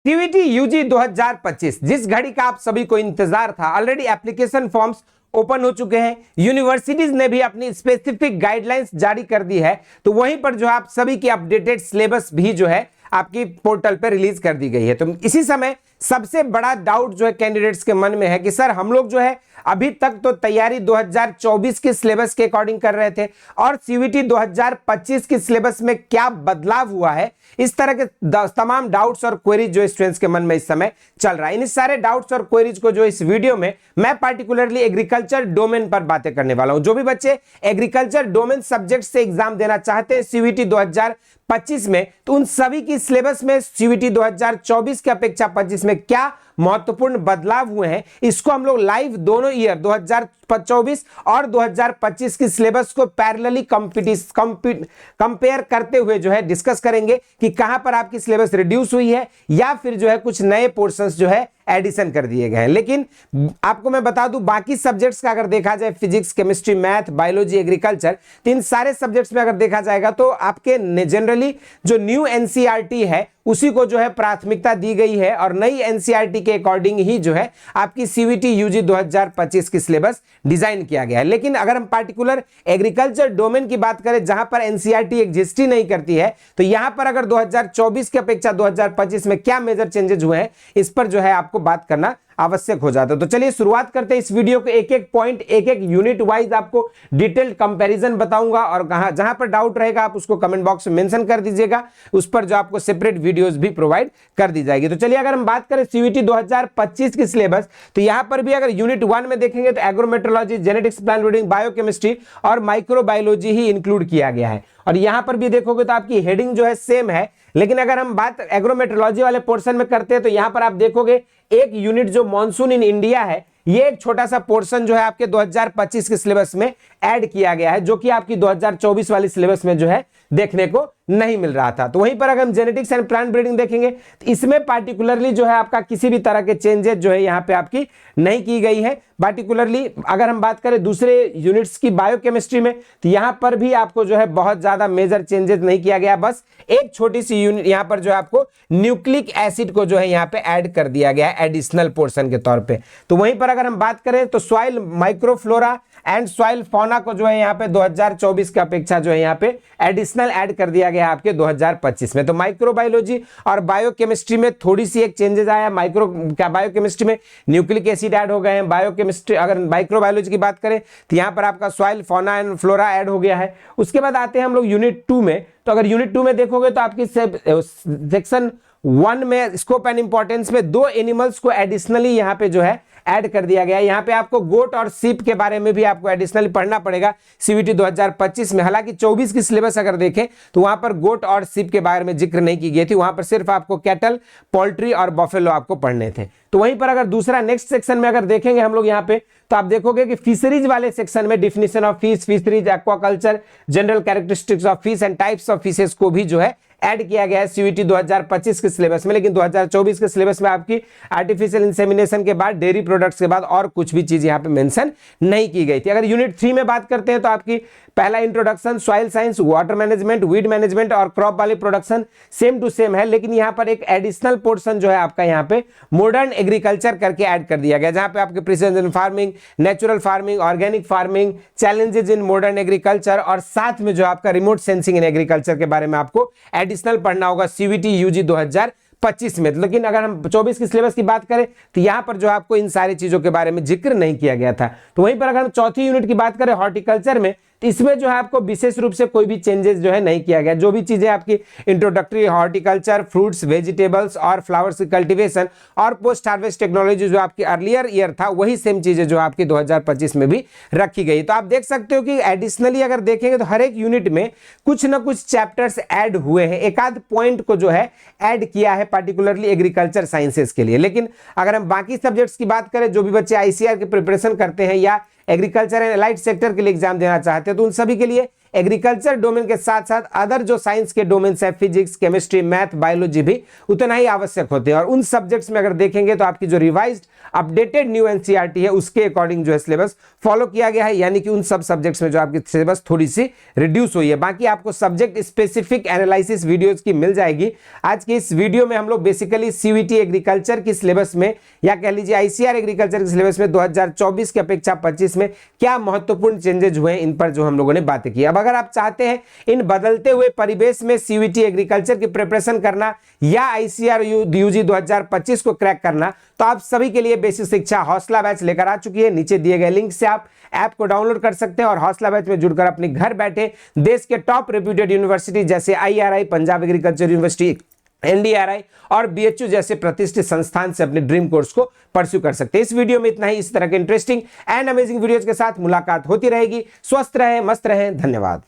CVT UG 2025 जिस घड़ी का आप सभी को इंतजार था, ऑलरेडी एप्लीकेशन फॉर्म्स ओपन हो चुके हैं। यूनिवर्सिटीज ने भी अपनी स्पेसिफिक गाइडलाइंस जारी कर दी है, तो वहीं पर जो है आप सभी की अपडेटेड सिलेबस भी जो है आपकी पोर्टल पर रिलीज कर दी गई है। तो इसी समय सबसे बड़ा डाउट जो है कैंडिडेट्स के मन में है कि सर हम लोग जो है अभी तक तो तैयारी 2024 के सिलेबस के अकॉर्डिंग कर रहे थे और सीवीटी 2025 के सिलेबस में क्या बदलाव हुआ है। इस तरह के तमाम डाउट्स और क्वेरीज जो स्टूडेंट्स के मन में इस समय चल रहा है, इन सारे डाउट्स और क्वेरीज को जो इस वीडियो में मैं पार्टिकुलरली एग्रीकल्चर डोमेन पर बातें करने वाला हूं। जो भी बच्चे एग्रीकल्चर डोमेन सब्जेक्ट से एग्जाम देना चाहते हैं सीवीटी 2025 में, तो उन सभी की सिलेबस में सीवीटी 2024 की अपेक्षा 25 में क्या महत्वपूर्ण बदलाव हुए हैं, इसको हम लोग लाइव दोनों ईयर 2024 और 2025 की सिलेबस को पैरेलली कंपेयर करते हुए जो है डिस्कस करेंगे कि कहां पर आपकी सिलेबस रिड्यूस हुई है या फिर जो है कुछ नए पोर्शंस जो है एडिशन कर दिए गए हैं। लेकिन आपको मैं बता दूं, बाकी सब्जेक्ट्स का अगर देखा जाए, physics, chemistry, math, biology, agriculture, तो इन सारे सब्जेक्ट्स में अगर देखा जाएगा तो आपके जनरली जो न्यू एनसीईआरटी है उसी को जो है प्राथमिकता दी गई है और नई एनसीईआरटी के अकॉर्डिंग ही जो है आपकी सीवीटी यूजी 2025 की सिलेबस डिजाइन किया गया है। लेकिन अगर हम पार्टिकुलर एग्रीकल्चर डोमेन की बात करें जहां पर एनसीईआरटी एग्जिस्ट ही नहीं करती है, तो यहां पर अगर 2024 की अपेक्षा 2025 में क्या मेजर चेंजेस हुए हैं, इस पर जो है आपको बात करना आवश्यक हो जाता है। तो चलिए शुरुआत करते हैं इस वीडियो को। एक एक पॉइंट, एक एक यूनिट वाइज आपको डिटेल्ड कंपैरिजन बताऊंगा और जहां पर डाउट रहेगा आप उसको कमेंट बॉक्स में मेंशन कर दीजिएगा, उस पर जो आपको सेपरेट वीडियोस भी प्रोवाइड कर दी जाएगी। तो चलिए अगर हम बात करें सीवीटी 2025 की सिलेबस, तो यहां पर भी अगर यूनिट 1 में देखेंगे तो agrometeorology, genetics, plant breeding, biochemistry और माइक्रोबायोलॉजी ही इंक्लूड किया गया है। और यहां पर भी देखोगे तो आपकी हेडिंग जो है सेम है, लेकिन अगर हम बात एग्रोमेट्रोलॉजी वाले पोर्शन में करते हैं तो यहां पर आप देखोगे एक यूनिट जो मॉनसून इन इंडिया है, ये एक छोटा सा पोर्शन जो है आपके 2025 के सिलेबस में ऐड किया गया है, जो कि आपकी 2024 वाली सिलेबस में जो है देखने को नहीं मिल रहा था। तो वहीं पर अगर हम जेनेटिक्स एंड प्लांट ब्रीडिंग देखेंगे तो इसमें पार्टिकुलरली जो है आपका किसी भी तरह के चेंजेस जो है यहां पे आपकी नहीं की गई है। पार्टिकुलरली अगर हम बात करें दूसरे यूनिट्स की बायोकेमिस्ट्री में, तो यहां पर भी आपको जो है बहुत ज्यादा मेजर चेंजेस नहीं किया गया, बस एक छोटी सी यूनिट यहां पर जो है आपको न्यूक्लिक एसिड को जो है यहां पे ऐड कर दिया गया है एडिशनल पोर्शन के तौर पे। तो वहीं पर अगर हम बात करें तो soil microflora and soil fauna को जो है यहाँ पे 2024 की अपेक्षा जो है यहाँ पे एडिशनल ऐड कर दिया गया आपके 2025 में। तो माइक्रोबायोलॉजी और बायोकेमिस्ट्री में थोड़ी सी एक चेंजेस आया। बायोकेमिस्ट्री में न्यूक्लिक एसिड ऐड हो गए हैं। बायोकेमिस्ट्री अगर माइक्रोबायोलॉजी की बात करें तो यहाँ पर आपका soil fauna and flora add हो गया है। उसके बाद आते हैं हम लोग यूनिट 2 में। तो अगर यूनिट 2 में देखोगे तो आपकी सेक्शन 1 में स्कोप एंड इंपॉर्टेंस में 2 एनिमल्स को एडिशनली यहाँ पे जो है ऐड कर दिया गया है। यहाँ पे आपको गोट और सीप के बारे में भी आपको एडिशनली पढ़ना पड़ेगा सीवीटी 2025 में। हालांकि 24 की सिलेबस अगर देखें तो वहां पर गोट और सीप के बारे में जिक्र नहीं की गई थी, वहां पर सिर्फ आपको कैटल, पोल्ट्री और बफेलो आपको पढ़ने थे। तो वहीं पर अगर दूसरा नेक्स्ट सेक्शन में अगर देखेंगे हम लोग यहाँ पे, तो आप देखोगे कि फिशरीज वाले सेक्शन में definition of fish, fisheries, aquaculture, general characteristics of fish and types of fishes को भी जो है ऐड किया गया है सीवीटी 2025 के सिलेबस में। लेकिन 2024 के सिलेबस में आपकी आर्टिफिशियल इंसेमिनेशन के बाद, डेयरी प्रोडक्ट्स के बाद और कुछ भी चीज यहां पे मेंशन नहीं की गई थी। अगर यूनिट 3 में बात करते हैं तो आपकी पहला introduction, soil science, water management, weed management और क्रॉप वाली प्रोडक्शन सेम टू सेम है, लेकिन यहां पर एक एडिशनल पोर्शन जो है आपका यहां पे मॉडर्न एग्रीकल्चर करके ऐड कर दिया गया, जहां पे आपके precision farming, natural farming, organic farming, challenges in modern agriculture और साथ में जो आपका रिमोट सेंसिंग इन एग्रीकल्चर के बारे में आपको एडिशनल पढ़ना होगा सीवीटी यूजी 2025 में। लेकिन अगर हम 24 की सिलेबस की बात करें तो यहां पर जो आपको इन सारी चीजों के बारे में जिक्र नहीं किया गया था। तो वहीं पर अगर हम चौथी यूनिट की बात करें हॉर्टिकल्चर में, तो इसमें जो है आपको विशेष रूप से कोई भी चेंजेस जो है नहीं किया गया। जो भी चीजें आपकी इंट्रोडक्टरी हॉर्टिकल्चर, फ्रूट्स, वेजिटेबल्स और फ्लावर्स की कल्टीवेशन और पोस्ट हार्वेस्ट टेक्नोलॉजी जो आपकी अर्लियर ईयर था, वही सेम चीजें जो आपकी 2025 में भी रखी गई। तो आप देख सकते हो कि एडिशनली अगर देखेंगे तो हर एक यूनिट में कुछ ना कुछ चैप्टर्स ऐड हुए हैं, एक आध पॉइंट को जो है ऐड किया है पार्टिकुलरली एग्रीकल्चर साइंसेस के लिए। लेकिन अगर हम बाकी सब्जेक्ट्स की बात करें, जो भी बच्चे आईसीआर की प्रिपरेशन करते हैं या एग्रीकल्चर एंड एलाइड सेक्टर के लिए एग्जाम देना चाहते हैं, तो उन सभी के लिए एग्रीकल्चर डोमेन के साथ साथ अदर जो साइंस के डोमेन्स है, फिजिक्स, केमिस्ट्री, मैथ, बायोलॉजी भी उतना ही आवश्यक होते हैं। और उन सब्जेक्ट्स में अगर देखेंगे तो आपकी जो रिवाइज्ड अपडेटेड न्यू एनसीईआरटी है उसके अकॉर्डिंग जो है सिलेबस फॉलो किया गया है, यानी कि उन सब सब्जेक्ट्स में जो आपकी सिलेबस थोड़ी सी रिड्यूस हुई है। बाकी आपको सब्जेक्ट स्पेसिफिक एनालिसिस वीडियोस की मिल जाएगी। आज की इस वीडियो में हम लोग बेसिकली सीयूईटी एग्रीकल्चर की सिलेबस में या कह लीजिए आईसीआर एग्रीकल्चर के सिलेबस में 2024 की अपेक्षा 25 में क्या महत्वपूर्ण चेंजेस हुए इन पर जो हम लोगों ने बातें की। अब अगर आप चाहते हैं इन बदलते हुए परिवेश में सीयूईटी एग्रीकल्चर की प्रिपरेशन करना या आईसीआर यूजी 2025 को क्रैक करना, तो आप सभी के लिए बेसिक शिक्षा हौसला बैच लेकर आ चुकी है। नीचे दिए गए लिंक से आप ऐप को डाउनलोड कर सकते हैं और हौसला बैच में जुड़कर अपने घर बैठे देश के टॉप रेप्यूटेड यूनिवर्सिटी जैसे IRI, Punjab agriculture university, NDRI और बीएचयू जैसे प्रतिष्ठित संस्थान से अपने ड्रीम कोर्स को परस्यू कर सकते हैं। इस वीडियो में इतना ही। इस तरह के इंटरेस्टिंग एंड अमेजिंग वीडियोज के साथ मुलाकात होती रहेगी। स्वस्थ रहें, मस्त रहें। धन्यवाद।